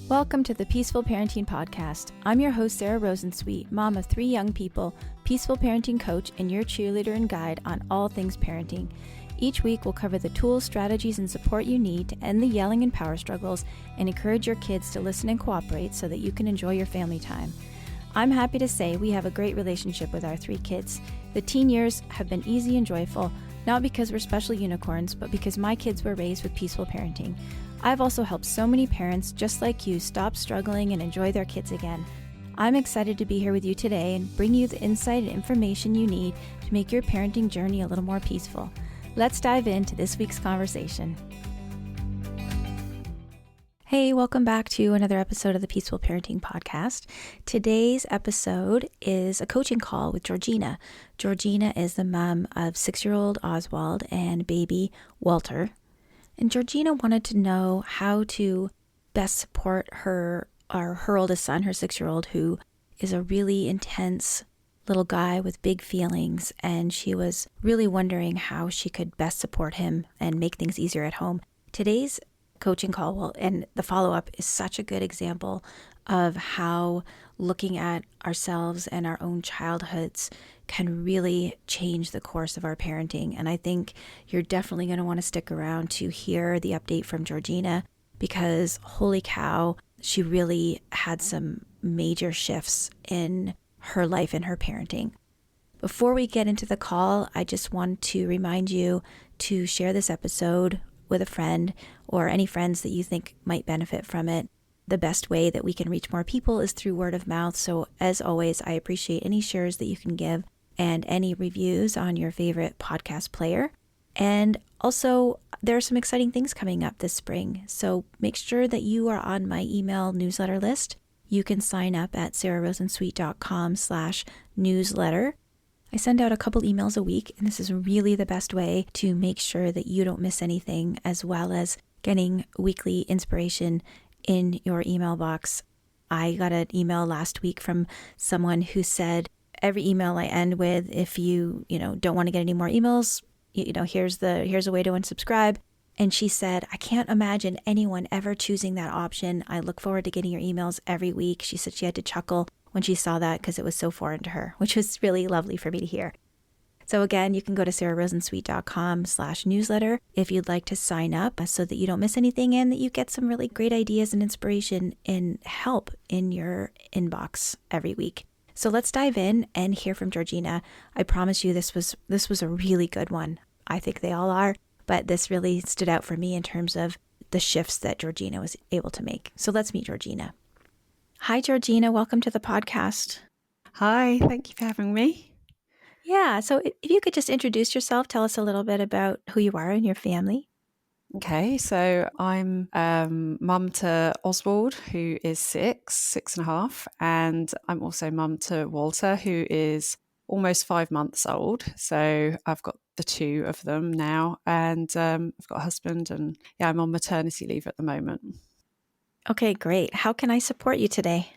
Welcome to the Peaceful Parenting Podcast. I'm your host, Sarah Rosensweet, mom of 3 young people, peaceful parenting coach, and your cheerleader and guide on all things parenting. Each week, we'll cover the tools, strategies, and support you need to end the yelling and power struggles and encourage your kids to listen and cooperate so that you can enjoy your family time. I'm happy to say we have a great relationship with our 3 kids. The teen years have been easy and joyful, not because we're special unicorns, but because my kids were raised with peaceful parenting. I've also helped so many parents just like you stop struggling and enjoy their kids again. I'm excited to be here with you today and bring you the insight and information you need to make your parenting journey a little more peaceful. Let's dive into this week's conversation. Hey, welcome back to another episode of the Peaceful Parenting Podcast. Today's episode is a coaching call with Georgina. Georgina is the mom of 6-year-old Oswald and baby Walter. And Georgina wanted to know how to best support her oldest son, her 6-year-old, who is a really intense little guy with big feelings. And she was really wondering how she could best support him and make things easier at home. Today's coaching call, and the follow-up is such a good example of how looking at ourselves and our own childhoods can really change the course of our parenting. And I think you're definitely going to want to stick around to hear the update from Georgina, because holy cow, she really had some major shifts in her life and her parenting. Before we get into the call, I just want to remind you to share this episode with a friend or any friends that you think might benefit from it. The best way that we can reach more people is through word of mouth. So as always, I appreciate any shares that you can give and any reviews on your favorite podcast player. And also, there are some exciting things coming up this spring. So make sure that you are on my email newsletter list. You can sign up at sarahrosensweet.com/newsletter. I send out a couple emails a week, and this is really the best way to make sure that you don't miss anything, as well as getting weekly inspiration in your email box. I got an email last week from someone who said, every email I end with, if you don't want to get any more emails, here's a way to unsubscribe. And she said, I can't imagine anyone ever choosing that option. I look forward to getting your emails every week. She said she had to chuckle when she saw that because it was so foreign to her, which was really lovely for me to hear. So again, you can go to sarahrosensweet.com/newsletter if you'd like to sign up so that you don't miss anything and that you get some really great ideas and inspiration and help in your inbox every week. So let's dive in and hear from Georgina. I promise you this was a really good one. I think they all are, but this really stood out for me in terms of the shifts that Georgina was able to make. So let's meet Georgina. Hi, Georgina. Welcome to the podcast. Hi, thank you for having me. Yeah, so if you could just introduce yourself, tell us a little bit about who you are and your family. Okay, so I'm mum to Oswald, who is 6.5, and I'm also mum to Walter, who is almost 5 months old. So I've got the 2 of them now, and I've got a husband, and I'm on maternity leave at the moment. Okay, great. How can I support you today?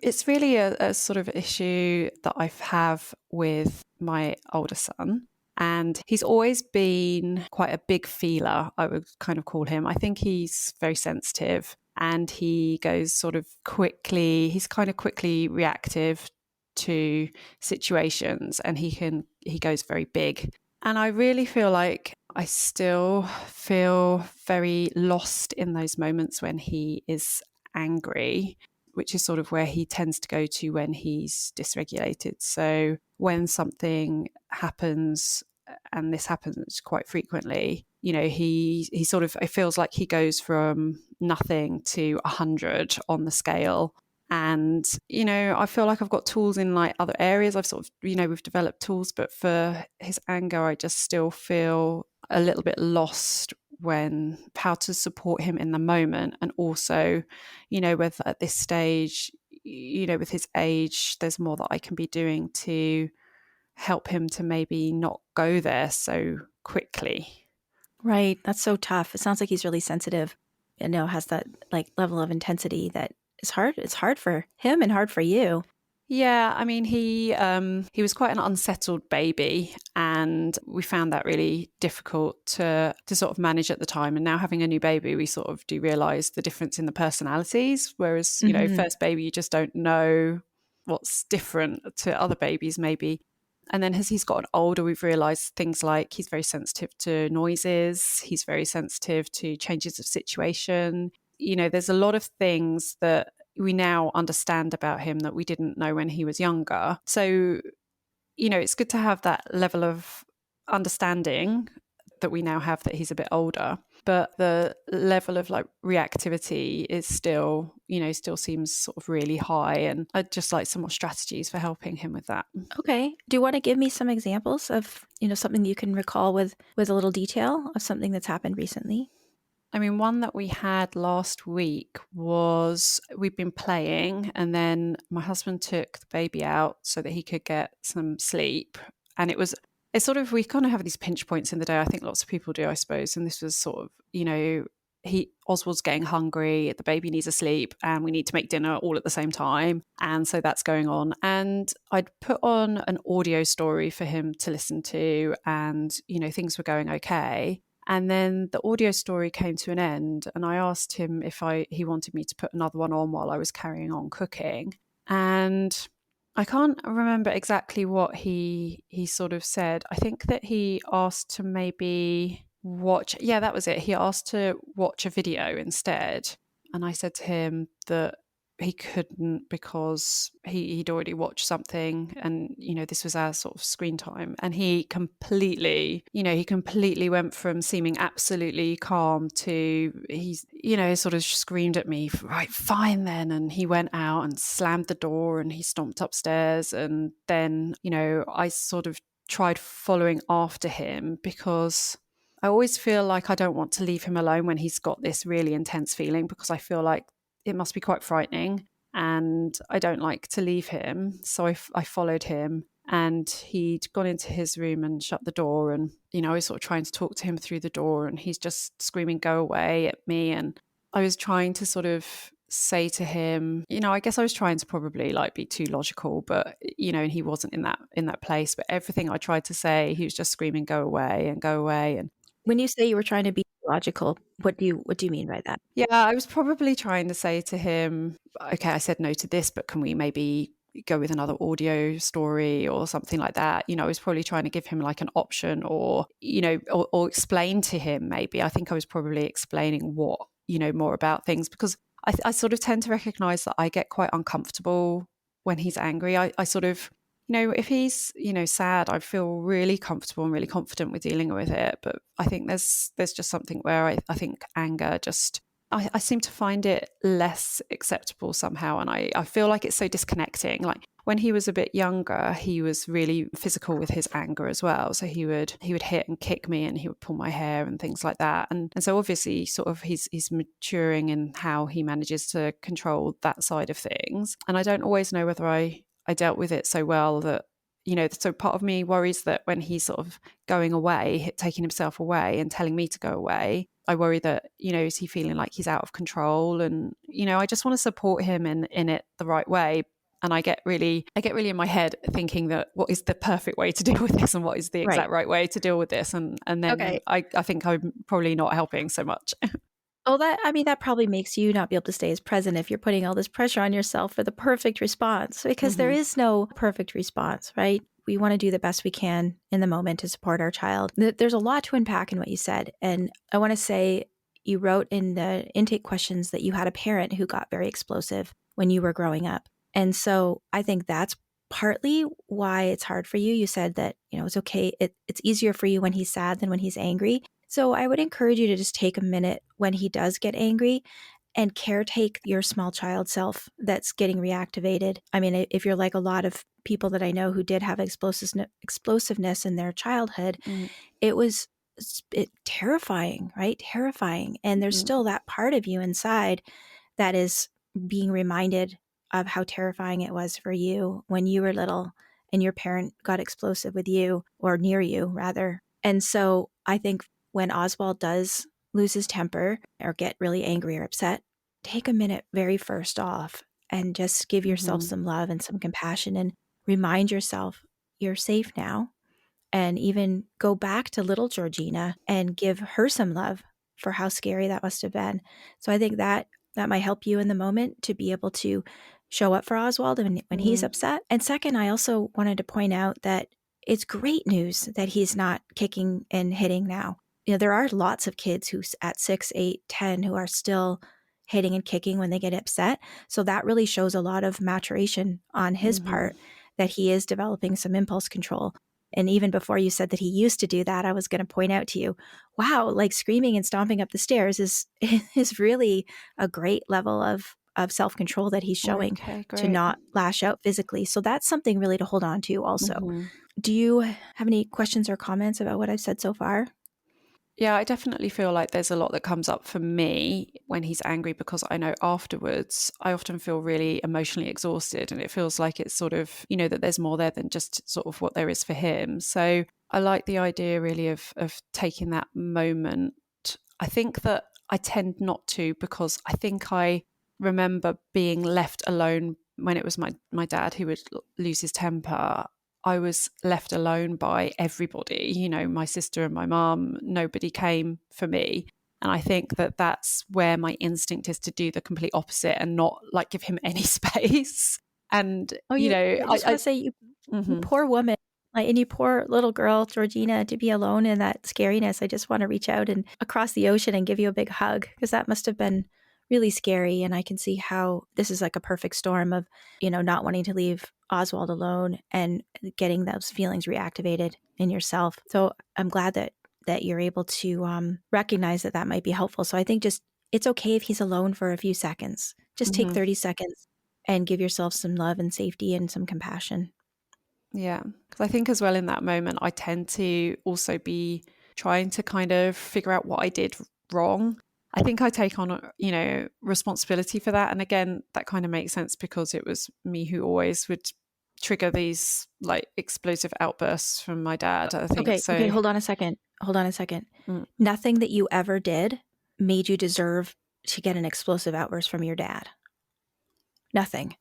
It's really a sort of issue that I have with my older son. And he's always been quite a big feeler, I would kind of call him. I think he's very sensitive and he goes he's kind of quickly reactive to situations, and he goes very big. And I really feel like I still feel very lost in those moments when he is angry, which is sort of where he tends to go to when he's dysregulated. So when something happens, and this happens quite frequently, he sort of, it feels like he goes from nothing to 100 on the scale. And, I feel like I've got tools in like other areas. I've sort of, we've developed tools, but for his anger, I just still feel a little bit lost when how to support him in the moment. And also, with at this stage, with his age, there's more that I can be doing to help him to maybe not go there so quickly. Right. That's so tough. It sounds like he's really sensitive and has that like level of intensity that is hard. It's hard for him and hard for you. Yeah, I mean, he was quite an unsettled baby, and we found that really difficult to sort of manage at the time. And now having a new baby, we sort of do realise the difference in the personalities. Whereas, Hmm. first baby, you just don't know what's different to other babies, maybe. And then as he's gotten older, we've realised things like he's very sensitive to noises, he's very sensitive to changes of situation. There's a lot of things that we now understand about him that we didn't know when he was younger. So, it's good to have that level of understanding that we now have that he's a bit older. But the level of like reactivity is still seems sort of really high. And I'd just like some more strategies for helping him with that. Okay. Do you want to give me some examples of, something you can recall with a little detail of something that's happened recently? I mean, one that we had last week was we'd been playing, and then my husband took the baby out so that he could get some sleep. And it's sort of, we kind of have these pinch points in the day. I think lots of people do, I suppose. And this was sort of, Oswald's getting hungry, the baby needs a sleep, and we need to make dinner all at the same time. And so that's going on. And I'd put on an audio story for him to listen to, and, things were going okay. And then the audio story came to an end, and I asked him if he wanted me to put another one on while I was carrying on cooking. And I can't remember exactly what he sort of said. I think that he asked to maybe watch. Yeah, that was it. He asked to watch a video instead. And I said to him that he couldn't because he'd already watched something, and this was our sort of screen time. And he completely went from seeming absolutely calm to he's sort of screamed at me, right, fine then. And he went out and slammed the door and he stomped upstairs. And then I sort of tried following after him because I always feel like I don't want to leave him alone when he's got this really intense feeling, because I feel like it must be quite frightening and I don't like to leave him. So I followed him, and he'd gone into his room and shut the door. And, I was sort of trying to talk to him through the door, and he's just screaming, go away at me. And I was trying to sort of say to him, I guess I was trying to probably like be too logical, but, and he wasn't in that place. But everything I tried to say, he was just screaming, go away and go away. And When you say you were trying to be logical, what do you mean by that? yeah, I was probably trying to say to him, okay, I said no to this, but can we maybe go with another audio story or something like that? I was probably trying to give him like an option, or, or explain to him maybe. I think I was probably explaining what, more about things, because I sort of tend to recognize that I get quite uncomfortable when he's angry. I sort of, if he's, sad, I feel really comfortable and really confident with dealing with it. But I think there's just something where I think anger just, I seem to find it less acceptable somehow. And I feel like it's so disconnecting. Like when he was a bit younger, he was really physical with his anger as well. So he would hit and kick me, and he would pull my hair and things like that. And so obviously sort of he's maturing in how he manages to control that side of things. And I don't always know whether I dealt with it so well that, so part of me worries that when he's sort of going away, taking himself away and telling me to go away, I worry that, is he feeling like he's out of control? And, I just want to support him in it the right way. And I get really in my head thinking that what is the perfect way to deal with this and what is the Right. exact right way to deal with this. And then Okay. I think I'm probably not helping so much. Oh, that probably makes you not be able to stay as present if you're putting all this pressure on yourself for the perfect response, because there Mm-hmm. is no perfect response, right? We want to do the best we can in the moment to support our child. There's a lot to unpack in what you said. And I want to say you wrote in the intake questions that you had a parent who got very explosive when you were growing up. And so I think that's partly why it's hard for you. You said that, it's okay. It's easier for you when he's sad than when he's angry. So I would encourage you to just take a minute when he does get angry and caretake your small child self that's getting reactivated. I mean, if you're like a lot of people that I know who did have explosiveness in their childhood, Mm-hmm. it was terrifying, right? Terrifying. And there's still that part of you inside that is being reminded of how terrifying it was for you when you were little and your parent got explosive with you, or near you rather. And so I think when Oswald does lose his temper or get really angry or upset, take a minute very first off and just give yourself Mm-hmm. some love and some compassion and remind yourself you're safe now. And even go back to little Georgina and give her some love for how scary that must have been. So I think that might help you in the moment to be able to show up for Oswald when he's Mm-hmm. upset. And second, I also wanted to point out that it's great news that he's not kicking and hitting now. There are lots of kids who at 6, 8, 10 who are still hitting and kicking when they get upset. So that really shows a lot of maturation on his Mm-hmm. part, that he is developing some impulse control. And even before you said that he used to do that, I was going to point out to you, wow, like screaming and stomping up the stairs is is really a great level of self-control that he's showing Okay, to great. not lash out physically. So that's something really to hold on to also. Mm-hmm. Do you have any questions or comments about what I've said so far? Yeah, I definitely feel like there's a lot that comes up for me when he's angry, because I know afterwards I often feel really emotionally exhausted, and it feels like it's sort of, that there's more there than just sort of what there is for him. So I like the idea really of taking that moment. I think that I tend not to, because I think I remember being left alone when it was my dad who would lose his temper. I was left alone by everybody, my sister and my mum. Nobody came for me. And I think that that's where my instinct is to do the complete opposite and not like give him any space. And, Oh, I just want to say you mhm. poor woman, like, and you poor little girl, Georgina, to be alone in that scariness. I just want to reach out and across the ocean and give you a big hug, because that must have been really scary. And I can see how this is like a perfect storm of, not wanting to leave Oswald alone and getting those feelings reactivated in yourself. So I'm glad that you're able to recognize that might be helpful. So I think just it's okay if he's alone for a few seconds. Just take Mhm. 30 seconds and give yourself some love and safety and some compassion. Yeah. Because I think as well in that moment, I tend to also be trying to kind of figure out what I did wrong. I think I take on, responsibility for that. And again, that kind of makes sense because it was me who always would trigger these like explosive outbursts from my dad. I think Okay, so. hold on a second. Hold on a second. Mm, Nothing that you ever did made you deserve to get an explosive outburst from your dad. Nothing.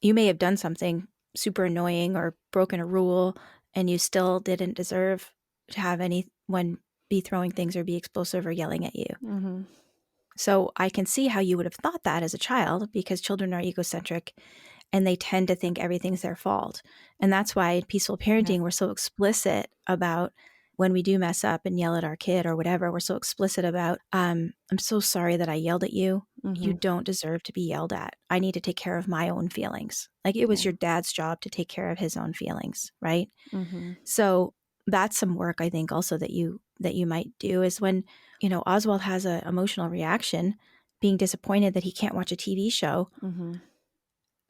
You may have done something super annoying or broken a rule, and you still didn't deserve to have anyone be throwing things or be explosive or yelling at you. mm-hmm. So I can see how you would have thought that as a child, because children are egocentric and they tend to think everything's their fault. And that's why in peaceful Yeah. parenting, we're so explicit about when we do mess up and yell at our kid or whatever, we're so explicit about, I'm so sorry that I yelled at you. You Mm-hmm. don't deserve to be yelled at. I need to take care of my own feelings. Like it was Yeah. your dad's job to take care of his own feelings, right? Mm-hmm. So that's some work I think also that you might do is when, Oswald has an emotional reaction, being disappointed that he can't watch a TV show. Mm-hmm.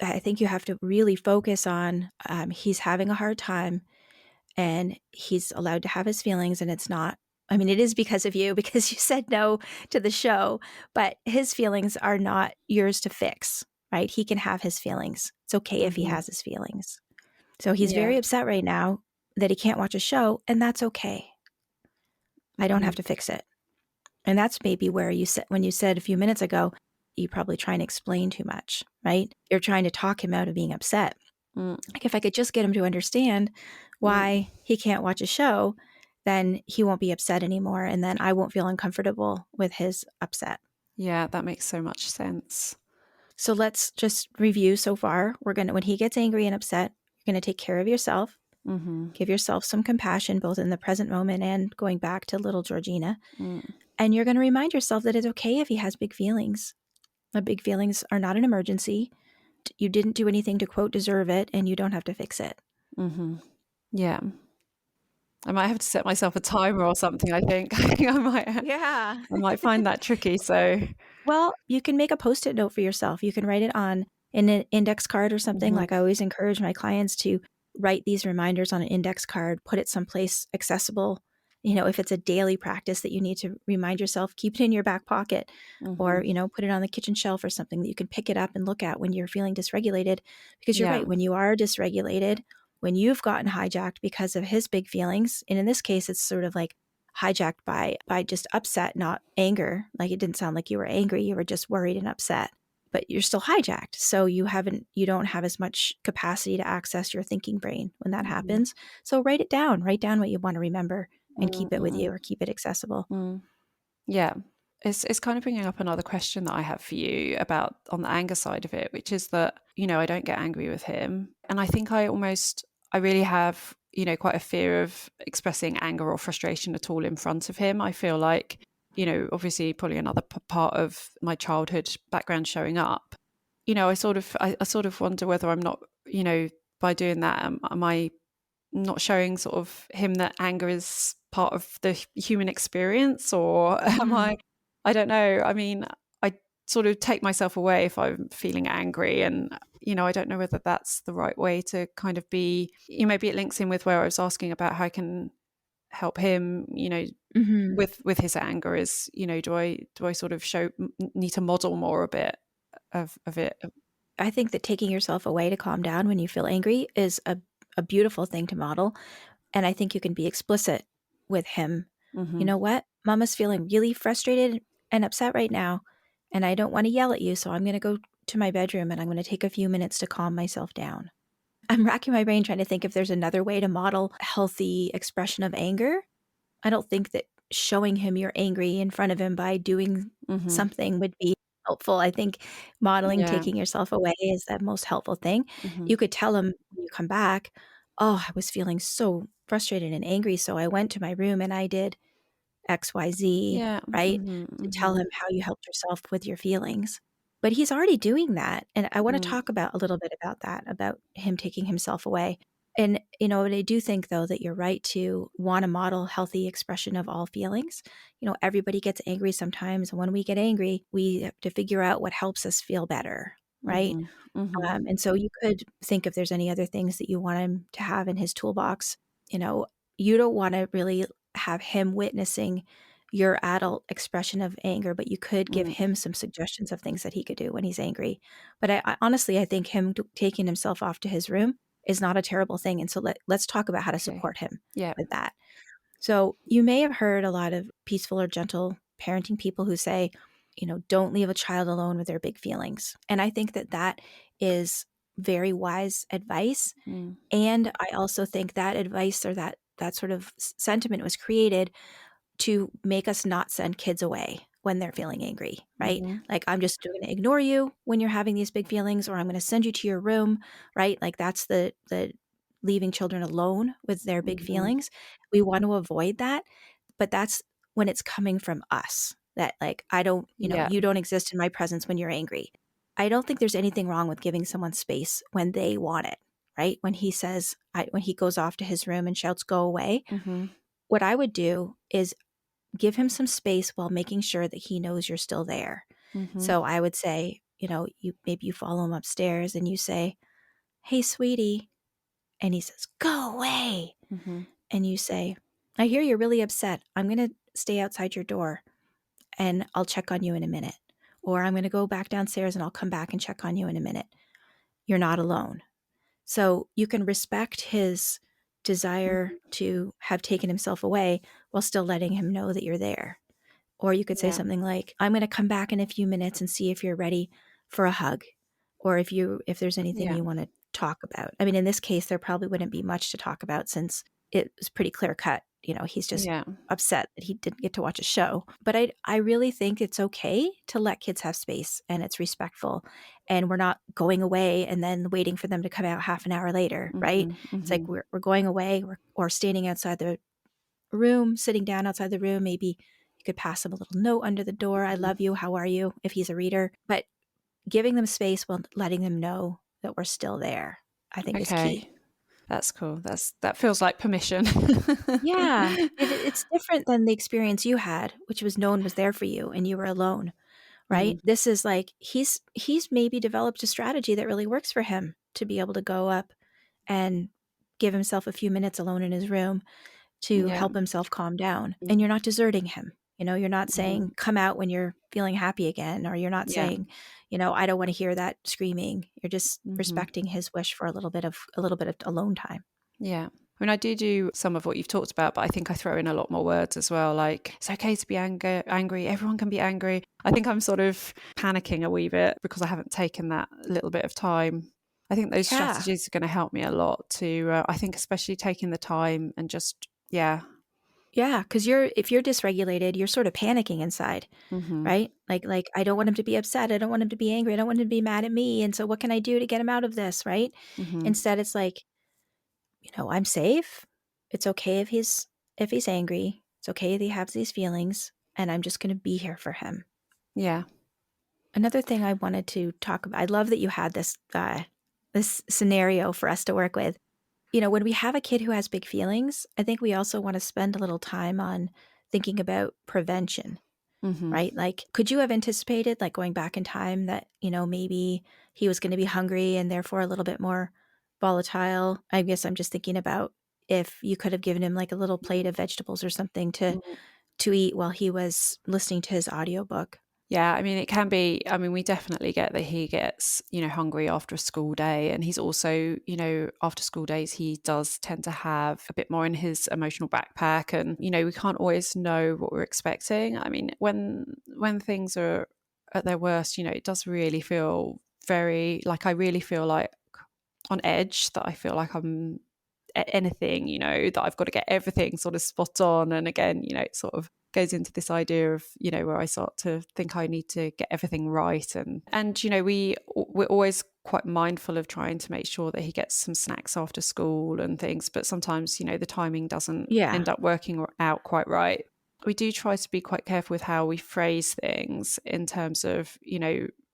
I think you have to really focus on he's having a hard time and he's allowed to have his feelings, and it's not, I mean, it is because of you, because you said no to the show, but his feelings are not yours to fix, right? He can have his feelings. It's okay if he Mm-hmm. has his feelings. So he's Yeah. very upset right now that he can't watch a show, and that's okay. I don't Mm-hmm. have to fix it. And that's maybe where you said, when you said a few minutes ago, you probably trying to explain too much, right? You're trying to talk him out of being upset. Mm, Like if I could just get him to understand mm. why he can't watch a show, then he won't be upset anymore. And then I won't feel uncomfortable with his upset. Yeah, that makes so much sense. So let's just review so far. When he gets angry and upset, you're going to take care of yourself, Mm-hmm. give yourself some compassion, both in the present moment and going back to little Georgina. Mm, And you're going to remind yourself that it's okay if he has big feelings. The big feelings are not an emergency. You didn't do anything to, quote, deserve it, and you don't have to fix it. mm-hmm. Yeah. I might have to set myself a timer or something, I think. I think Yeah. I might find that tricky. So, Well, you can make a Post-it note for yourself. You can write it on an index card or something. mm-hmm. Like I always encourage my clients to write these reminders on an index card, put it someplace accessible. If it's a daily practice that you need to remind yourself, keep it in your back pocket Mm-hmm. or, put it on the kitchen shelf or something that you can pick it up and look at when you're feeling dysregulated. Because you're Yeah. right, when you are dysregulated, when you've gotten hijacked because of his big feelings, and in this case, it's sort of like hijacked by just upset, not anger. Like it didn't sound like you were angry, you were just worried and upset. but you're still hijacked. So you don't have as much capacity to access your thinking brain when that Mhm. happens. So write down what you want to remember and keep it with Mm-mm. you or keep it accessible. Mm. Yeah. It's kind of bringing up another question that I have for you about on the anger side of it, which is that, I don't get angry with him. And I think I really have, quite a fear of expressing anger or frustration at all in front of him. I feel like, obviously probably another part of my childhood background showing up. I sort of wonder whether I'm not, by doing that, am I not showing sort of him that anger is part of the human experience, or am Mm. I don't know. I mean, I sort of take myself away if I'm feeling angry, and I don't know whether that's the right way to kind of be. Maybe it links in with where I was asking about how I can help him, Hmm. with his anger. Is do I sort of need to model more a bit of it? I think that taking yourself away to calm down when you feel angry is a beautiful thing to model. And I think you can be explicit with him. You Hmm. know what? Mama's feeling really frustrated and upset right now. And I don't want to yell at you. So I'm going to go to my bedroom and I'm going to take a few minutes to calm myself down. I'm racking my brain trying to think if there's another way to model healthy expression of anger. I don't think that showing him you're angry in front of him by doing Hmm. something would be helpful. I think modeling Yeah. taking yourself away is the most helpful thing. Hmm. You could tell him when you come back, "Oh, I was feeling so frustrated and angry, so I went to my room and I did XYZ," Yeah. right? Hmm. To tell Hmm. him how you helped yourself with your feelings. But he's already doing that, and I wanna Mm. talk about a little bit about that, about him taking himself away. And, I do think, though, that you're right to wanna model healthy expression of all feelings. Everybody gets angry sometimes, and when we get angry, we have to figure out what helps us feel better, right? Mhm, mhm, And so you could think if there's any other things that you want him to have in his toolbox. You know, you don't want to really have him witnessing your adult expression of anger, but you could give mm, him some suggestions of things that he could do when he's angry. But I honestly, I think him taking himself off to his room is not a terrible thing. And so let's talk about how to okay. support him Yeah. with that. So you may have heard a lot of peaceful or gentle parenting people who say, don't leave a child alone with their big feelings. And I think that that is very wise advice. Mm, And I also think that advice or that sort of sentiment was created to make us not send kids away when they're feeling angry, right? mhm, Like, I'm just going to ignore you when you're having these big feelings, or I'm going to send you to your room, right? Like, that's the leaving children alone with their big mhm. feelings. We want to avoid that, but that's when it's coming from us that, like, I don't, Yeah. you don't exist in my presence when you're angry. I don't think there's anything wrong with giving someone space when they want it, right? When he says, when he goes off to his room and shouts, go away, Mhm, what I would do is give him some space while making sure that he knows you're still there. mhm, So I would say, you follow him upstairs and you say, "Hey, sweetie." And he says, "Go away." mhm. And you say, "I hear you're really upset. I'm going to stay outside your door and I'll check on you in a minute. Or I'm going to go back downstairs and I'll come back and check on you in a minute. You're not alone." So you can respect his desire Mhm. to have taken himself away while still letting him know that you're there. Or you could say Yeah. something like, "I'm going to come back in a few minutes and see if you're ready for a hug." Or if there's anything Yeah. you want to talk about. I mean, in this case, there probably wouldn't be much to talk about since it was pretty clear cut. He's just Yeah. upset that he didn't get to watch a show. But I really think it's okay to let kids have space and it's respectful. And we're not going away and then waiting for them to come out half an hour later, right? Mhm, It's like mhm. we're going away or standing outside the room, sitting down outside the room. Maybe you could pass him a little note under the door. "I Mhm. love you. How are you?" if he's a reader. But giving them space while letting them know that we're still there, I think is key. Okay. That's cool. That feels like permission. Yeah. It's different than the experience you had, which was no one was there for you and you were alone, right? Mm, This is like he's maybe developed a strategy that really works for him to be able to go up and give himself a few minutes alone in his room to yeah. help himself calm down. And you're Mm, not deserting him. You're not mhm. saying, "Come out when you're feeling happy again," or you're not Yeah. saying, "I don't want to hear that screaming." You're just Mhm. respecting his wish for a little bit of alone time. Yeah. I mean, I do some of what you've talked about, but I think I throw in a lot more words as well. Like, it's okay to be angry. Everyone can be angry. I think I'm sort of panicking a wee bit because I haven't taken that little bit of time. I think those Yeah. strategies are going to help me a lot to, I think, especially taking the time and just, yeah. Yeah, because if you're dysregulated, you're sort of panicking inside, Mm-hmm. right? Like I don't want him to be upset. I don't want him to be angry. I don't want him to be mad at me. And so what can I do to get him out of this, right? Mm-hmm. Instead, it's like, I'm safe. It's okay if he's angry. It's okay if he has these feelings, and I'm just going to be here for him. Yeah. Another thing I wanted to talk about. I love that you had this scenario for us to work with. When we have a kid who has big feelings, I think we also want to spend a little time on thinking about prevention, Mm-hmm. right? Like, could you have anticipated, like going back in time, that, maybe he was going to be hungry and therefore a little bit more volatile? I guess I'm just thinking about if you could have given him like a little plate of vegetables or something to eat while he was listening to his audiobook. Yeah, I mean, it can be. I mean, we definitely get that he gets, hungry after a school day. And he's also, after school days, he does tend to have a bit more in his emotional backpack. And, we can't always know what we're expecting. I mean, when things are at their worst, it does really feel I really feel like on edge, that I feel like I'm anything, that I've got to get everything sort of spot on. And again, it sort of goes into this idea of, where I start to think I need to get everything right. And we're always quite mindful of trying to make sure that he gets some snacks after school and things. But sometimes, the timing doesn't Yeah. end up working out quite right. We do try to be quite careful with how we phrase things in terms of,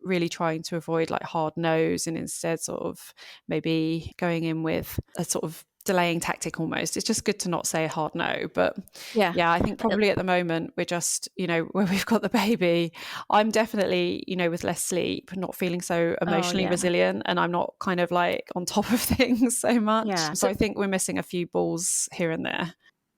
really trying to avoid like hard no's and instead sort of maybe going in with a sort of delaying tactic almost. It's just good to not say a hard no. But Yeah. yeah, I think probably at the moment we're just, where we've got the baby, I'm definitely, with less sleep, not feeling so Oh, emotionally yeah. resilient, and I'm not kind of like on top of things so much. Yeah. So So I think we're missing a few balls here and there.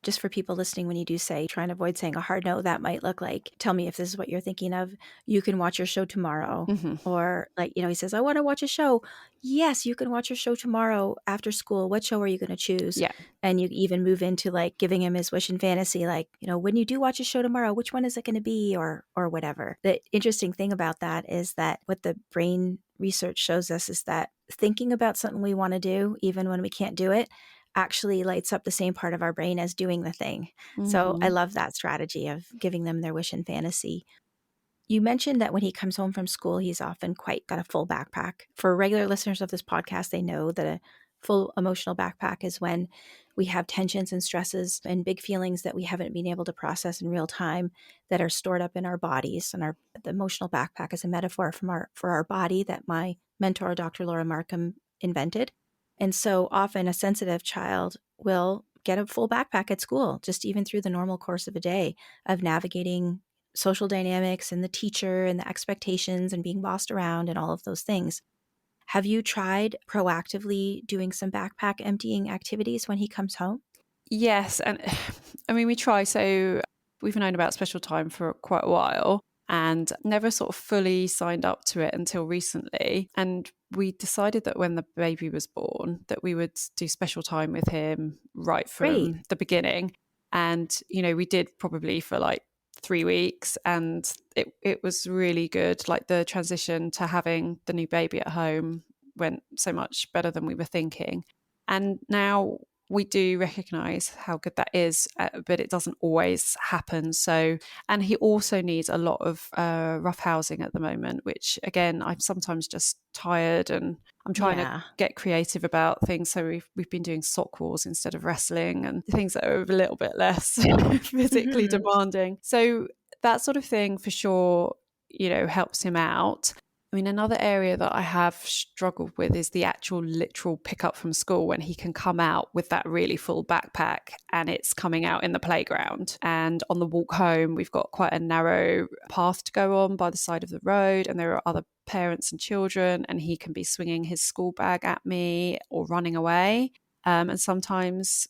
just for people listening, when you do say try and avoid saying a hard no, that might look like, tell me if this is what you're thinking of. You can watch your show tomorrow. Mm-hmm. Or like, he says, I want to watch a show. Yes, you can watch your show tomorrow after school. What show are you going to choose? Yeah. And you even move into like giving him his wish and fantasy, like, when you do watch a show tomorrow, which one is it going to be, or whatever. The interesting thing about that is that what the brain research shows us is that thinking about something we want to do, even when we can't do it, actually lights up the same part of our brain as doing the thing. So I Mm-hmm. love that strategy of giving them their wish and fantasy. You mentioned that when he comes home from school, he's often quite got a full backpack. For regular listeners of this podcast, they know that a full emotional backpack is when we have tensions and stresses and big feelings that we haven't been able to process in real time that are stored up in our bodies. And the emotional backpack is a metaphor for our body that my mentor, Dr. Laura Markham, invented. And so often a sensitive child will get a full backpack at school, just even through the normal course of a day of navigating social dynamics and the teacher and the expectations and being bossed around and all of those things. Have you tried proactively doing some backpack emptying activities when he comes home? Yes. And I mean, we try. So we've known about special time for quite a while and never sort of fully signed up to it until recently. And we decided that when the baby was born, that we would do special time with him right Great. from the beginning. And, we did probably for like 3 weeks, and it was really good. Like the transition to having the new baby at home went so much better than we were thinking. And now we do recognize how good that is, but it doesn't always happen. So, and he also needs a lot of rough housing at the moment, which again, I'm sometimes just tired and I'm trying to Yeah. get creative about things. So we've been doing sock wars instead of wrestling and things that are a little bit less physically Mm-hmm. demanding. So that sort of thing for sure, helps him out. I mean, another area that I have struggled with is the actual literal pickup from school when he can come out with that really full backpack and it's coming out in the playground. And on the walk home, we've got quite a narrow path to go on by the side of the road, and there are other parents and children, and he can be swinging his school bag at me or running away. And sometimes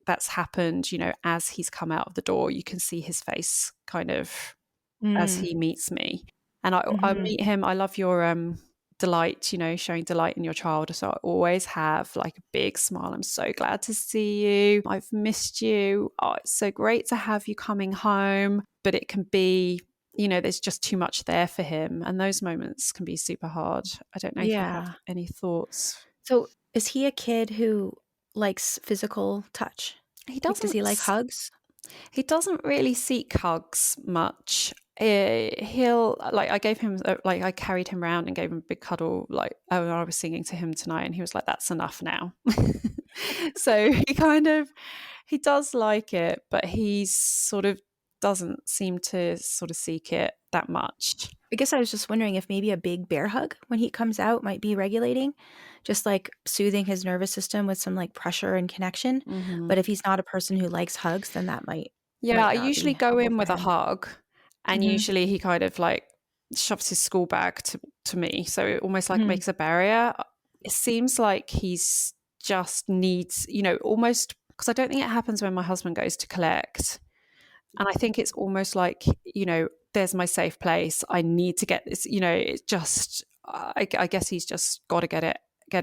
that's happened, as he's come out of the door, you can see his face kind of as Mm. he meets me. And I Mm-hmm. meet him. I love your delight, showing delight in your child. So I always have like a big smile. I'm so glad to see you. I've missed you. Oh, it's so great to have you coming home. But it can be, there's just too much there for him. And those moments can be super hard. I don't know if you have Yeah. any thoughts. So is he a kid who likes physical touch? He Like, does doesn't he like hugs? He doesn't really seek hugs much. He'll like I gave him like I carried him around and gave him a big cuddle. Like I was singing to him tonight, and he was like, "That's enough now." So he does like it, but he sort of doesn't seem to sort of seek it that much. I guess I was just wondering if maybe a big bear hug when he comes out might be regulating, just like soothing his nervous system with some like pressure and connection. Hmm. But if he's not a person who likes hugs, then that Yeah, might I not usually be go helpful in for with a him. hug, and Hmm. usually he kind of like shoves his school bag to me. So it almost like Hmm. makes a barrier. It seems like he's just needs, almost because I don't think it happens when my husband goes to collect. And I think it's almost like, there's my safe place. I need to get this, it's just, I guess he's just got to get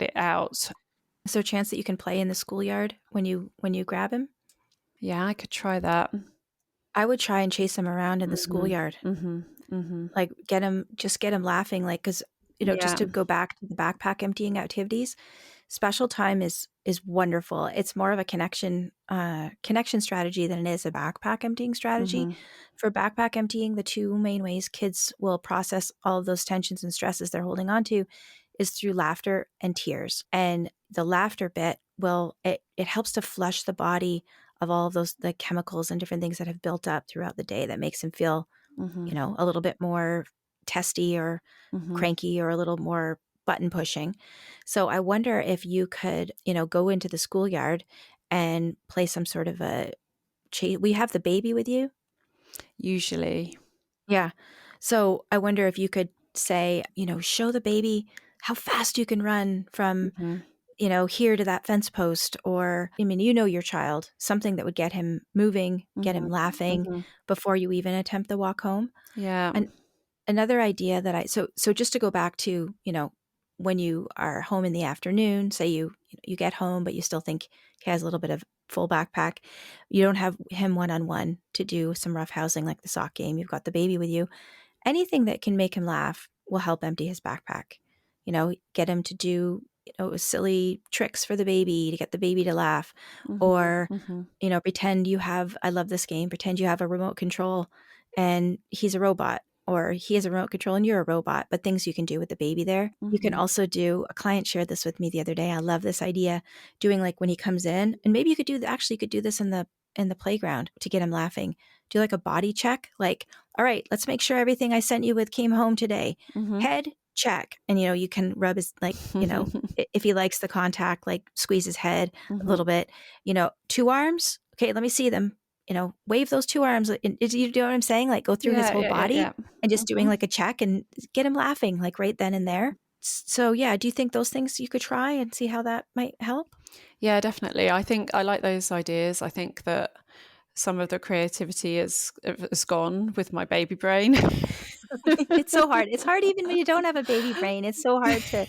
it out. Is there a chance that you can play in the schoolyard when you grab him? Yeah, I could try that. I would try and chase him around in the Hmm. schoolyard. Hmm. Hmm. Like, get him laughing, like, because just Yeah. to go back to the backpack emptying activities, special time is wonderful. It's more of a connection strategy than it is a backpack emptying strategy. Hmm. For backpack emptying, the two main ways kids will process all of those tensions and stresses they're holding on to is through laughter and tears. And the laughter bit it helps to flush the body of all of those the chemicals and different things that have built up throughout the day that makes him feel Hmm. a little bit more testy or Hmm. cranky or a little more button pushing. So I wonder if you could, go into the schoolyard and play some sort of we have the baby with you. Usually. Yeah. So I wonder if you could say, show the baby how fast you can run from, Hmm. here to that fence post, or, I mean, your child, something that would get him moving, get him Hmm. laughing Hmm. before you even attempt the walk home. Yeah. And another idea that so just to go back to, when you are home in the afternoon, say you get home, but you still think he has a little bit of full backpack. You don't have him one-on-one to do some rough housing like the sock game. You've got the baby with you. Anything that can make him laugh will help empty his backpack. Get him to do, silly tricks for the baby to get the baby to laugh, Hmm. or, Hmm. pretend you have, I love this game, pretend you have a remote control and he's a robot, or he has a remote control and you're a robot, but things you can do with the baby there. You can Hmm. also do, a client shared this with me the other day. I love this idea, doing like when he comes in, and maybe you could do this in the playground to get him laughing. Do like a body check, like, all right, let's make sure everything I sent you with came home today. Hmm. Head check. And you can rub his, like, if he likes the contact, like squeeze his head a Hmm. little bit. Two arms. Okay, let me see them. Wave those two arms. You know what I'm saying? Like, go through his Yeah, whole yeah, yeah, body yeah. and just doing Hmm. like a check and get him laughing, like right then and there. So yeah, do you think those things you could try and see how that might help? Yeah, definitely. I think I like those ideas. I think that some of the creativity is gone with my baby brain. It's so hard. It's hard even when you don't have a baby brain. It's so hard to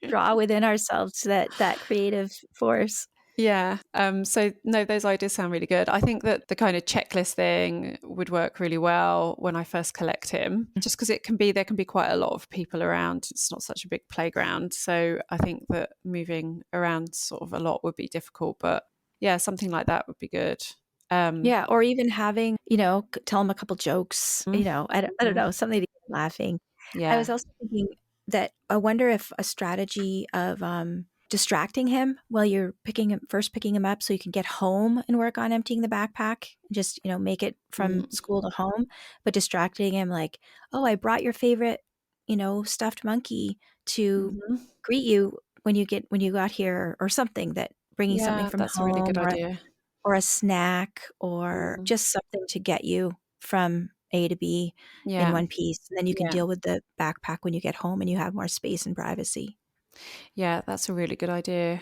draw within ourselves that creative force. Yeah. So no, those ideas sound really good. I think that the kind of checklist thing would work really well when I first collect him, just because there can be quite a lot of people around. It's not such a big playground. So I think that moving around sort of a lot would be difficult, but yeah, something like that would be good. Um, Yeah, or even having, tell him a couple jokes, mm, I don't mm, know, something to get him laughing. I was yeah. also thinking that I wonder if a strategy of distracting him while you're picking him up so you can get home and work on emptying the backpack, just, make it from Mm, school to home, but distracting him like, oh, I brought your favorite, stuffed monkey to mhm. greet you when you got here, or something, that bringing something Yeah, from that's a really home, good idea. or a snack, or Mm, just something to get you from A to B in yeah, one piece. And then you can yeah, deal with the backpack when you get home and you have more space and privacy. yeah. That's a really good idea.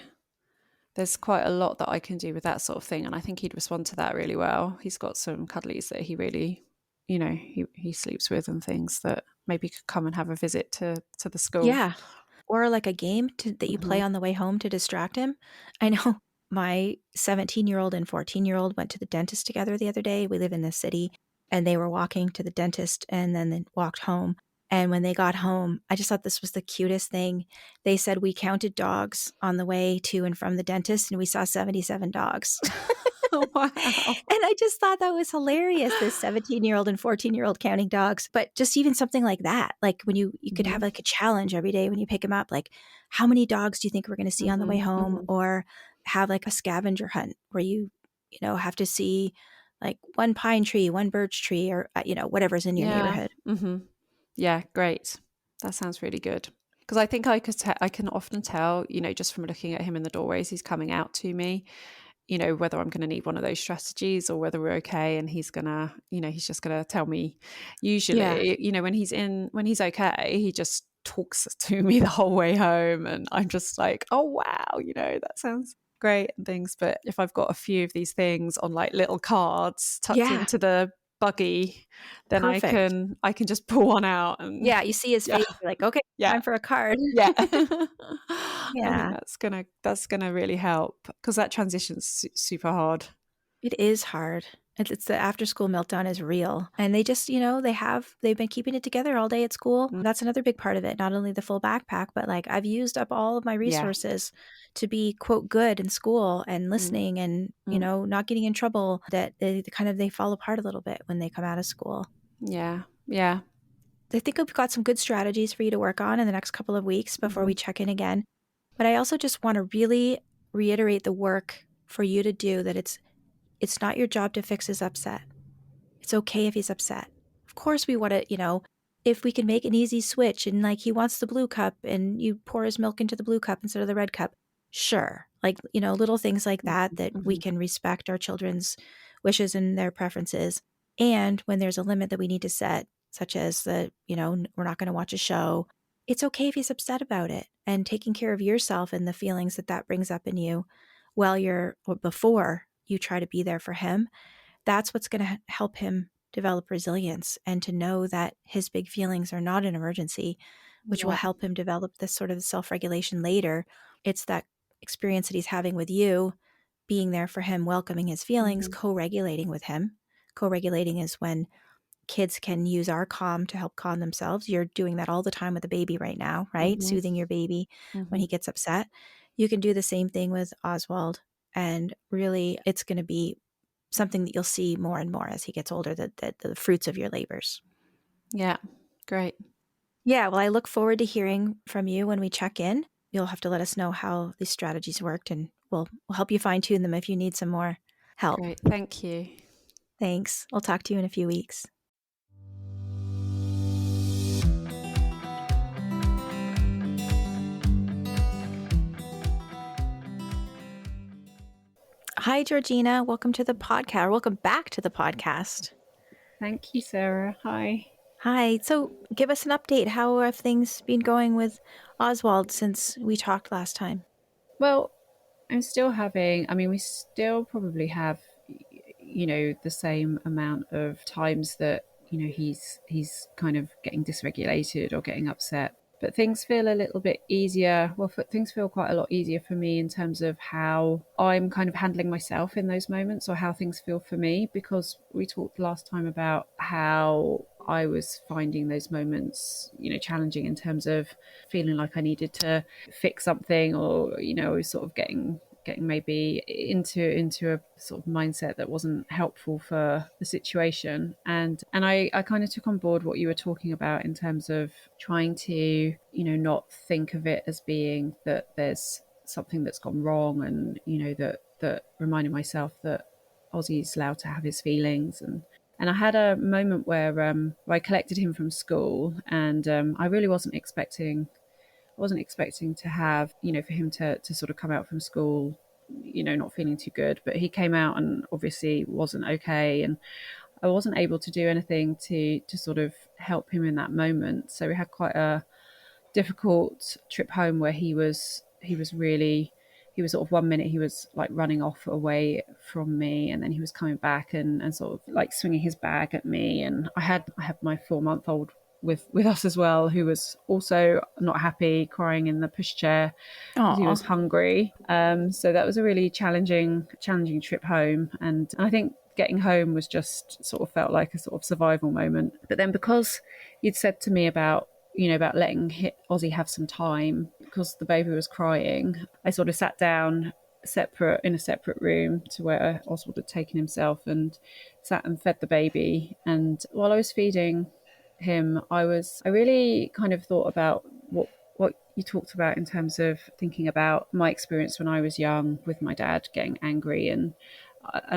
There's quite a lot that I can do with that sort of thing, and I think he'd respond to that really well. He's got some cuddlies that he really, he sleeps with, and things that maybe could come and have a visit to the school. Yeah. or like a game that you play Mhm. on the way home to distract him. I know my 17-year-old and 14-year-old went to the dentist together the other day. We live in this city, and they were walking to the dentist and then they walked home. And when they got home, I just thought this was the cutest thing. They said we counted dogs on the way to and from the dentist, and we saw 77 dogs. Wow. And I just thought that was hilarious, this 17-year-old and 14-year-old counting dogs. But just even something like that, like when you could have Mhm. like a challenge every day when you pick them up, like how many dogs do you think we're going to see on the way Mhm. home? Mhm. Or have like a scavenger hunt where you have to see like one pine tree, one birch tree, or, whatever's in your Yeah. neighborhood. Mhm. Yeah, great. That sounds really good. Because I think I can often tell, just from looking at him in the doorways, he's coming out to me, whether I'm going to need one of those strategies or whether we're okay. And he's just going to tell me, Yeah. usually, when he's okay, he just talks to me the whole way home. And I'm just like, oh, wow, that sounds great and things. But if I've got a few of these things on like little cards tucked Yeah. into the buggy, then Perfect. I can just pull one out and Yeah. You see his yeah, face, you're like, okay, yeah, time for a card. yeah. I think Yeah. that's gonna really help because that transition's super hard. It is hard. It's the after school meltdown is real. And they just, they've been keeping it together all day at school. Mm, That's another big part of it. Not only the full backpack, but like I've used up all of my yeah. resources to be quote good in school and Mm, listening and, mm, not getting in trouble, that they fall apart a little bit when they come out of school. yeah. Yeah. I think I've got some good strategies for you to work on in the next couple of weeks before Mhm. we check in again. But I also just want to really reiterate the work for you to do, that it's not your job to fix his upset. It's okay if he's upset. Of course, we want to, if we can make an easy switch and like he wants the blue cup and you pour his milk into the blue cup instead of the red cup, sure. Like, little things like that, that we Mhm. can respect our children's wishes and their preferences. And when there's a limit that we need to set, such as we're not going to watch a show, it's okay if he's upset about it, and taking care of yourself and the feelings that that brings up in you or before you try to be there for him. That's what's going to help him develop resilience, and to know that his big feelings are not an emergency, which will Yeah. help him develop this sort of self-regulation later. It's that experience that he's having with you, being there for him, welcoming his feelings, Mhm. co-regulating with him. Co-regulating is when kids can use our calm to help calm themselves. You're doing that all the time with a baby right now, right? Mhm. Soothing your baby when Mhm. he gets upset. You can do the same thing with Oswald. And really, it's going to be something that you'll see more and more as he gets older, the fruits of your labors. Yeah. Great. Yeah, well, I look forward to hearing from you when we check in. You'll have to let us know how these strategies worked, and we'll help you fine tune them if you need some more help. Great. Thank you. Thanks. I'll talk to you in a few weeks. Hi, Georgina. Welcome to the podcast. Welcome back to the podcast. Thank you, Sarah. Hi. Hi. So, give us an update. How have things been going with Oswald since we talked last time? Well, we still probably have, the same amount of times that, he's kind of getting dysregulated or getting upset. But things feel a little bit easier. Well, things feel quite a lot easier for me in terms of how I'm kind of handling myself in those moments, or how things feel for me, because we talked last time about how I was finding those moments, challenging in terms of feeling like I needed to fix something, or, I was sort of getting maybe into a sort of mindset that wasn't helpful for the situation. And I kind of took on board what you were talking about in terms of trying to, not think of it as being that there's something that's gone wrong, and, that reminding myself that Ozzy's allowed to have his feelings. And I had a moment where I collected him from school, and I really wasn't expecting to have, for him to sort of come out from school, not feeling too good. But he came out and obviously wasn't okay. And I wasn't able to do anything to sort of help him in that moment. So we had quite a difficult trip home where he was sort of 1 minute he was like running off away from me, and then he was coming back and sort of like swinging his bag at me. And I had my 4-month old with us as well, who was also not happy, crying in the pushchair because he Aw. was hungry. So that was a really challenging trip home. And I think getting home was just sort of felt like a sort of survival moment. But then because you'd said to me about, about letting Ozzy have some time because the baby was crying, I sort of sat down in a separate room to where Oswald had taken himself, and sat and fed the baby. And while I was feeding him, I really kind of thought about what you talked about in terms of thinking about my experience when I was young with my dad getting angry, and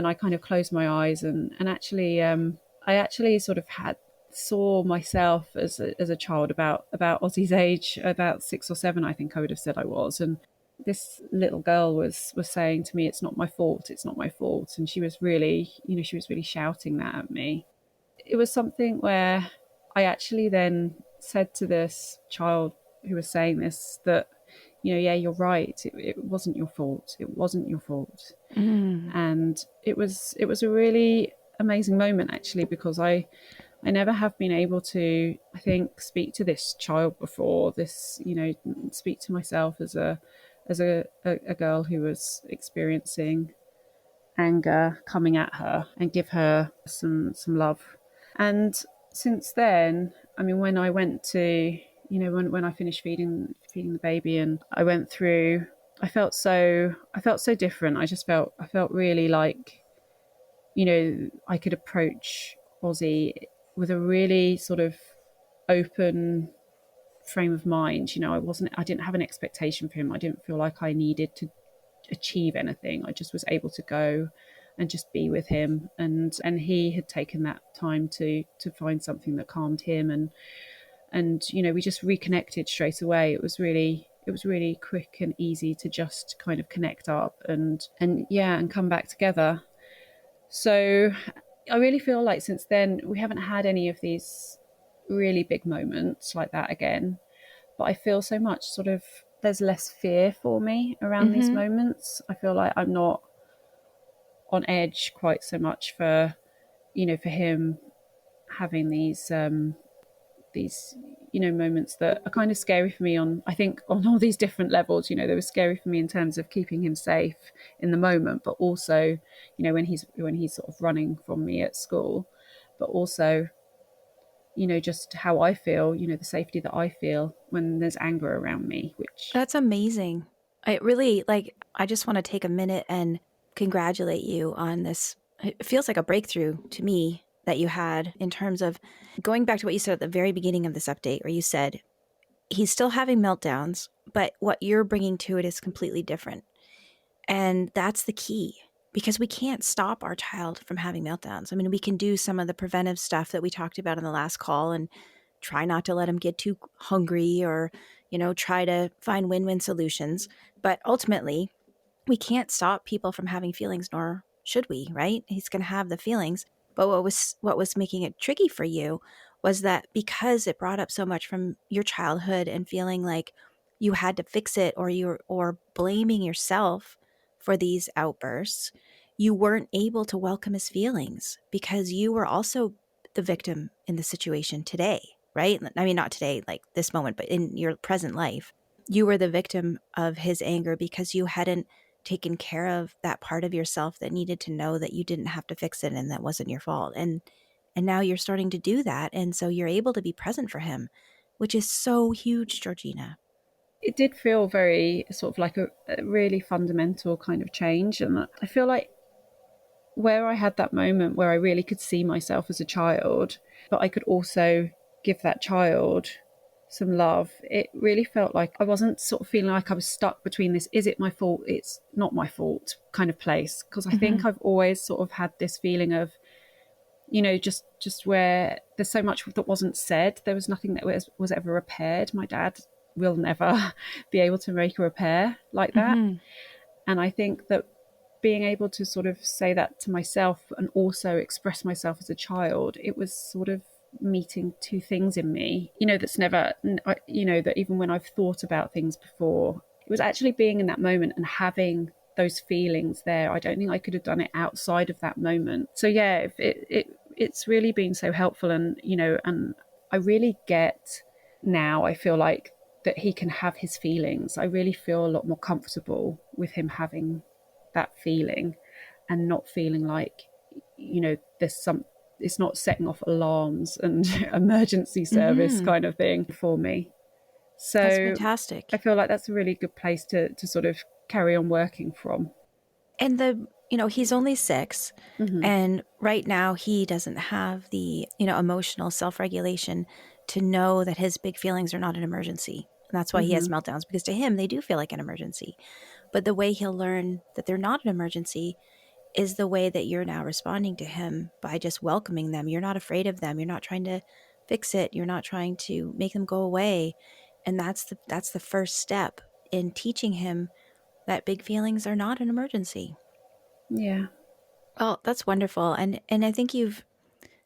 I kind of closed my eyes, and actually I actually sort of saw myself as a child about Ozzy's age, about 6 or 7, I think I would have said I was. And this little girl was saying to me, it's not my fault, it's not my fault. And she was really, shouting that at me. It was something where I actually then said to this child who was saying this that, yeah, you're right. It wasn't your fault. It wasn't your fault. And it was a really amazing moment, actually, because I never have been able to, I think, speak to this child before. This, speak to myself as a girl who was experiencing anger coming at her, and give her some love. And since then, I mean, when I went to, when I finished feeding the baby, and I went through, I felt so different. I felt really like, I could approach Ozzy with a really sort of open frame of mind. I didn't have an expectation for him. I didn't feel like I needed to achieve anything. I just was able to go and just be with him, and he had taken that time to find something that calmed him, and we just reconnected straight away. It was really quick and easy to just kind of connect up and come back together. So I really feel like since then we haven't had any of these really big moments like that again. But I feel so much sort of, there's less fear for me around these moments. I feel like I'm not on edge quite so much for, for him having these moments that are kind of scary for me on all these different levels. They were scary for me in terms of keeping him safe in the moment, but also, when he's sort of running from me at school, but also, just how I feel, the safety that I feel when there's anger around me, which... That's amazing. I just want to take a minute and congratulate you on this. It feels like a breakthrough to me that you had, in terms of going back to what you said at the very beginning of this update, where you said he's still having meltdowns, but what you're bringing to it is completely different. And that's the key, because we can't stop our child from having meltdowns. I mean, we can do some of the preventive stuff that we talked about in the last call, and try not to let him get too hungry, or, try to find win-win solutions. But ultimately, we can't stop people from having feelings, nor should we, right? He's going to have the feelings. But what was making it tricky for you was that, because it brought up so much from your childhood, and feeling like you had to fix it, or blaming yourself for these outbursts, you weren't able to welcome his feelings, because you were also the victim in the situation today, right? I mean, not today, like this moment, but in your present life, you were the victim of his anger, because you hadn't taken care of that part of yourself that needed to know that you didn't have to fix it, and that wasn't your fault. And now you're starting to do that. And so you're able to be present for him, which is so huge, Georgina. It did feel very sort of like a really fundamental kind of change. And I feel like where I had that moment where I really could see myself as a child, but I could also give that child some love, it really felt like I wasn't sort of feeling like I was stuck between this, is it my fault, it's not my fault kind of place. Because I think I've always sort of had this feeling of, just where there's so much that wasn't said, there was nothing that was ever repaired. My dad will never be able to make a repair like that. And I think that being able to sort of say that to myself, and also express myself as a child, it was sort of meeting two things in me, that's never, that even when I've thought about things before, it was actually being in that moment and having those feelings there. I don't think I could have done it outside of that moment. So yeah, it's really been so helpful. And, and I really get now, I feel like that he can have his feelings. I really feel a lot more comfortable with him having that feeling and not feeling like, there's some, it's not setting off alarms and emergency service kind of thing for me. That's So I fantastic. feel like that's a really good place to sort of carry on working from. And he's only 6, Mm-hmm. and right now he doesn't have the, emotional self-regulation to know that his big feelings are not an emergency. And that's why he has Mm-hmm. meltdowns, because to him they do feel like an emergency. But the way he'll learn that they're not an emergency is the way that you're now responding to him, by just welcoming them. You're not afraid of them. You're not trying to fix it. You're not trying to make them go away. And that's the first step in teaching him that big feelings are not an emergency. Yeah. Oh, that's wonderful. And I think you've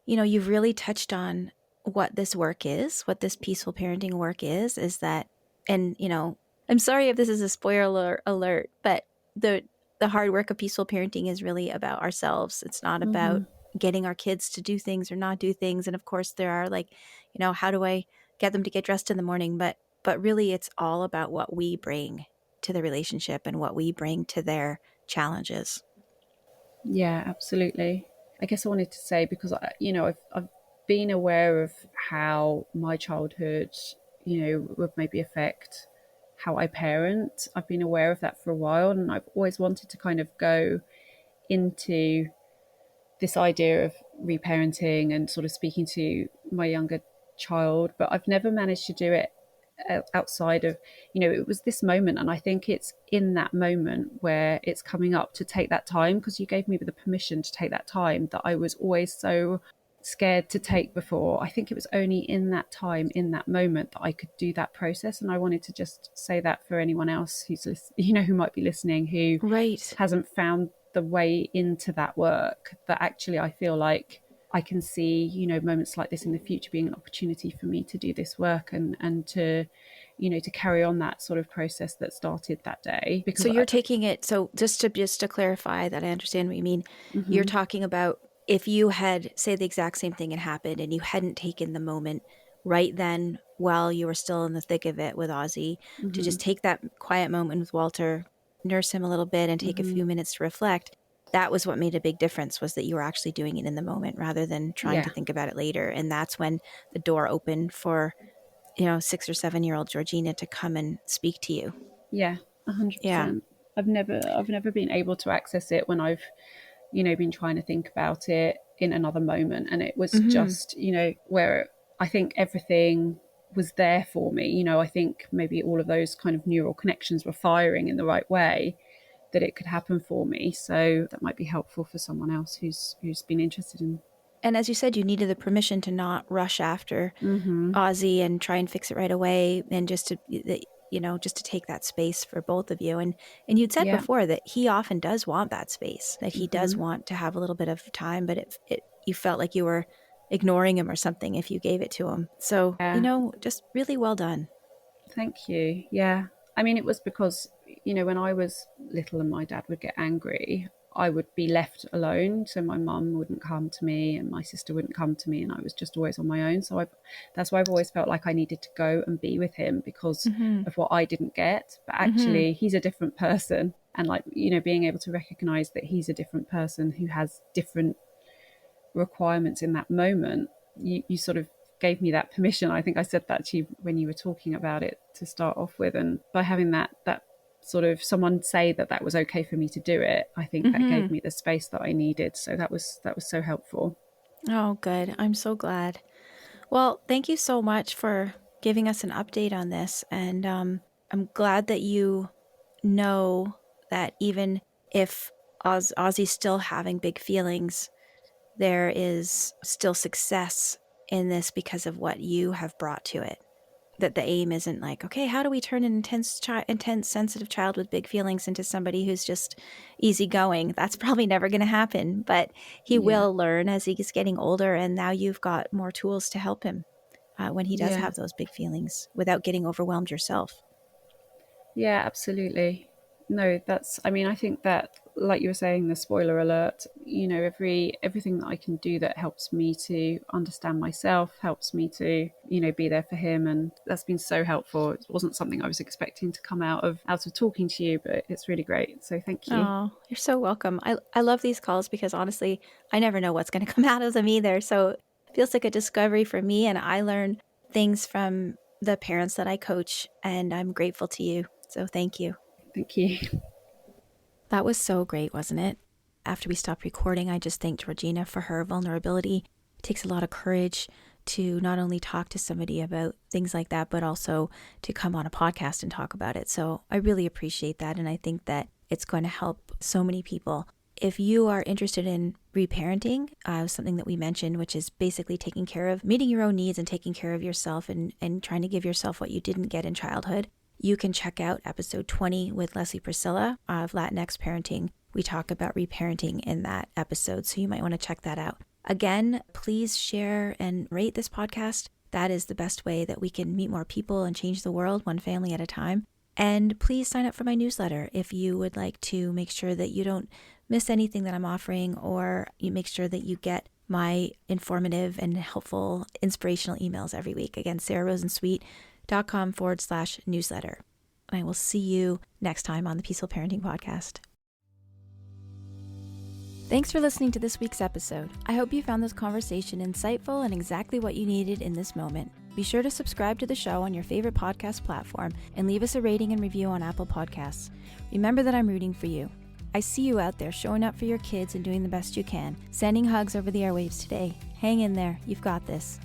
really touched on what this work is, what this peaceful parenting work is that, and I'm sorry if this is a spoiler alert, but the hard work of peaceful parenting is really about ourselves. It's not Mm-hmm. about getting our kids to do things or not do things. And of course there are, like, how do I get them to get dressed in the morning? But really it's all about what we bring to the relationship and what we bring to their challenges. Yeah, absolutely. I guess I wanted to say, because I've been aware of how my childhood, would maybe affect how I parent. I've been aware of that for a while, and I've always wanted to kind of go into this idea of reparenting and sort of speaking to my younger child, but I've never managed to do it outside of, it was this moment. And I think it's in that moment where it's coming up to take that time, because you gave me the permission to take that time that I was always so scared to take before. I think it was only in that time, in that moment, that I could do that process. And I wanted to just say that for anyone else who's who might be listening, who Right. hasn't found the way into that work, that actually I feel like I can see, moments like this in the future being an opportunity for me to do this work, and to, to carry on that sort of process that started that day. Because So you're taking it, so just to clarify that I understand what you mean, you're mm-hmm. talking about if you had, say, the exact same thing had happened and you hadn't taken the moment right then while you were still in the thick of it with Ozzy, to Mm-hmm. just take that quiet moment with Walter, nurse him a little bit and take a Mm-hmm. few minutes to reflect. That was what made a big difference, was that you were actually doing it in the moment rather than trying Yeah. to think about it later. And that's when the door opened for, 6 or 7-year-old Georgina to come and speak to you. Yeah, Yeah. 100%. I've never been able to access it when I've, been trying to think about it in another moment. And it was Mm-hmm. just, where I think everything was there for me. I think maybe all of those kind of neural connections were firing in the right way, that it could happen for me. So that might be helpful for someone else who's been interested in. And as you said, you needed the permission to not rush after Mm-hmm. Ozzy and try and fix it right away, and just to, just to take that space for both of you. And you'd said Yeah. before that he often does want that space, that he does Mm-hmm. want to have a little bit of time, but it you felt like you were ignoring him or something if you gave it to him. So, Yeah. just really well done. Thank you. Yeah. I mean, it was because, when I was little and my dad would get angry, I would be left alone. So my mum wouldn't come to me and my sister wouldn't come to me, and I was just always on my own. So that's why I've always felt like I needed to go and be with him, because Mm-hmm. of what I didn't get. But Mm-hmm. actually, he's a different person. And like, being able to recognize that he's a different person who has different requirements in that moment, you sort of gave me that permission. I think I said that to you when you were talking about it to start off with, and by having that sort of someone say that was okay for me to do it, I think that Mm-hmm. gave me the space that I needed. So that was so helpful. Oh, good. I'm so glad. Well, thank you so much for giving us an update on this. And I'm glad that you know that even if Ozzy's still having big feelings, there is still success in this because of what you have brought to it. That the aim isn't like, okay, how do we turn an intense, sensitive child with big feelings into somebody who's just easygoing? That's probably never going to happen, but he Yeah. will learn as he's getting older. And now you've got more tools to help him when he does Yeah. have those big feelings without getting overwhelmed yourself. Yeah, absolutely. No, I mean, I think that like you were saying, the spoiler alert, everything that I can do that helps me to understand myself, helps me to, be there for him. And that's been so helpful. It wasn't something I was expecting to come out of talking to you, but it's really great. So thank you. Oh, you're so welcome. I love these calls because honestly, I never know what's going to come out of them either. So it feels like a discovery for me, and I learn things from the parents that I coach, and I'm grateful to you. So thank you. Thank you. That was so great, wasn't it? After we stopped recording, I just thanked Georgina for her vulnerability. It takes a lot of courage to not only talk to somebody about things like that, but also to come on a podcast and talk about it. So I really appreciate that. And I think that it's going to help so many people. If you are interested in reparenting, something that we mentioned, which is basically taking care of, meeting your own needs and taking care of yourself and trying to give yourself what you didn't get in childhood, you can check out episode 20 with Priscilla of Latinx Parenting. We talk about reparenting in that episode, so you might want to check that out. Again, please share and rate this podcast. That is the best way that we can meet more people and change the world one family at a time. And please sign up for my newsletter if you would like to make sure that you don't miss anything that I'm offering, or you make sure that you get my informative and helpful, inspirational emails every week. Again, sarahRosensweet.com/newsletter. And I will see you next time on the Peaceful Parenting Podcast. Thanks for listening to this week's episode. I hope you found this conversation insightful and exactly what you needed in this moment. Be sure to subscribe to the show on your favorite podcast platform and leave us a rating and review on Apple Podcasts. Remember that I'm rooting for you. I see you out there showing up for your kids and doing the best you can. Sending hugs over the airwaves today. Hang in there. You've got this.